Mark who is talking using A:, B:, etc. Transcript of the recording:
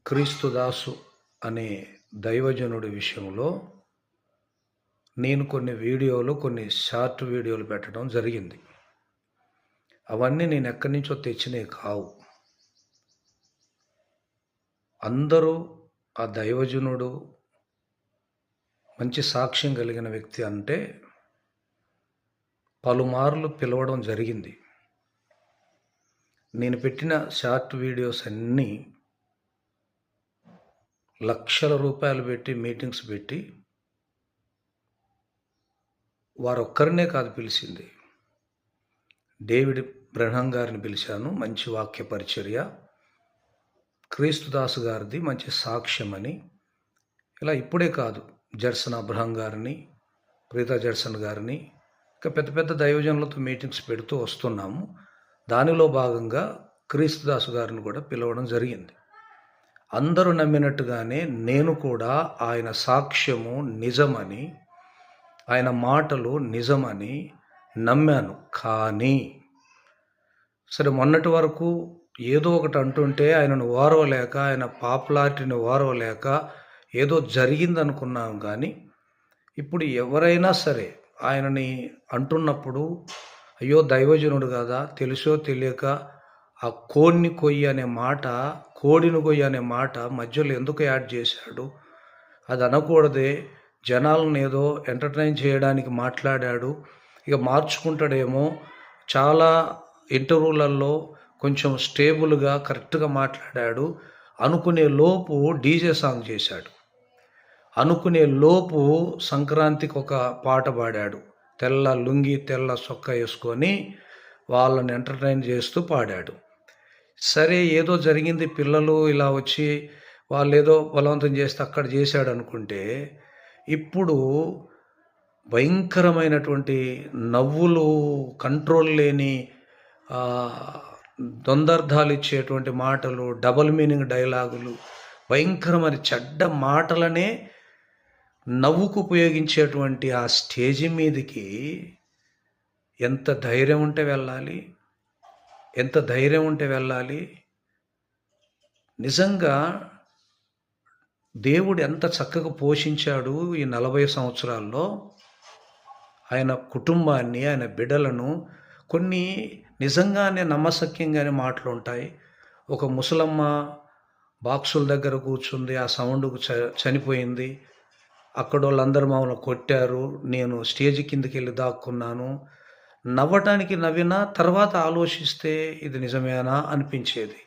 A: క్రీస్తుదాసు అనే దైవజనుడి విషయంలో నేను కొన్ని షార్ట్ వీడియోలు పెట్టడం జరిగింది. అవన్నీ నేను ఎక్కడి నుంచో తెచ్చినవి కావు. అందరూ ఆ దైవజనుడు మంచి సాక్ష్యం కలిగిన వ్యక్తి అంటే పలుమార్లు పిలవడం జరిగింది. నేను పెట్టిన షార్ట్ వీడియోస్ అన్నీ లక్షల రూపాయలు పెట్టి మీటింగ్స్ పెట్టి వారొక్కరినే కాదు పిలిచింది. డేవిడ్ బ్రహ్నం గారిని పిలిచాను, మంచి వాక్య పరిచర్య. క్రీస్తుదాసు గారిది మంచి సాక్ష్యమని. ఇలా ఇప్పుడే కాదు, జర్సన్ అబ్రహం గారిని, ప్రీతా జర్సన్ గారిని, ఇంకా పెద్ద పెద్ద దైవజనులతో మీటింగ్స్ పెడుతూ వస్తున్నాము. దానిలో భాగంగా క్రీస్తుదాసు గారిని కూడా పిలవడం జరిగింది. అందరూ నమ్మినట్టుగానే నేను కూడా ఆయన సాక్ష్యము నిజమని, ఆయన మాటలు నిజమని నమ్మాను. కానీ సరే, మొన్నటి వరకు ఏదో ఒకటి అంటుంటే ఆయనను ఓర్వలేక, ఆయన పాపులారిటీని ఓర్వలేక ఏదో జరిగిందనుకున్నాం. కానీ ఇప్పుడు ఎవరైనా సరే ఆయనని అంటున్నప్పుడు, అయ్యో దైవజనుడు కదా, తెలుసో తెలియక ఆ కోడిని కొయ్యి అనే మాట మధ్యలో ఎందుకు యాడ్ చేశాడు? అది అనకూడదే, జనాలను ఏదో ఎంటర్టైన్ చేయడానికి మాట్లాడాడు, ఇక మార్చుకుంటాడేమో, చాలా ఇంటర్వ్యూలలో కొంచెం స్టేబుల్గా కరెక్ట్గా మాట్లాడాడు అనుకునే లోపు డీజే సాంగ్ చేశాడు. అనుకునే లోపు సంక్రాంతికి ఒక పాట పాడాడు. తెల్ల లుంగి తెల్ల సొక్క వేసుకొని వాళ్ళని ఎంటర్టైన్ చేస్తూ పాడాడు. సరే, ఏదో జరిగింది, పిల్లలు ఇలా వచ్చి వాళ్ళు ఏదో బలవంతం చేస్తే అక్కడ చేశాడు అనుకుంటే, ఇప్పుడు భయంకరమైనటువంటి నవ్వులు, కంట్రోల్ లేని దొందర్థాలు ఇచ్చేటువంటి మాటలు, డబుల్ మీనింగ్ డైలాగులు, భయంకరమైన చెడ్డ మాటలనే నవ్వుకు ఉపయోగించేటువంటి ఆ స్టేజి మీదకి ఎంత ధైర్యం ఉంటే వెళ్ళాలి? ఎంత ధైర్యం ఉంటే వెళ్ళాలి? నిజంగా దేవుడు ఎంత చక్కగా పోషించాడు ఈ 40 సంవత్సరాల్లో ఆయన కుటుంబాన్ని, ఆయన బిడ్డలను. కొన్ని నిజంగానే నమ్మశక్యంగానే మాటలు ఉంటాయి. ఒక ముసలమ్మ బాక్సుల దగ్గర కూర్చుంది, ఆ సౌండ్కు చనిపోయింది. అక్కడ వాళ్ళందరూ మమ్మల్ని కొట్టారు, నేను స్టేజ్ కిందకి వెళ్ళి దాక్కున్నాను. నవ్వటానికి నవ్వినా తర్వాత ఆలోచిస్తే ఇది నిజమేనా అనిపించేది.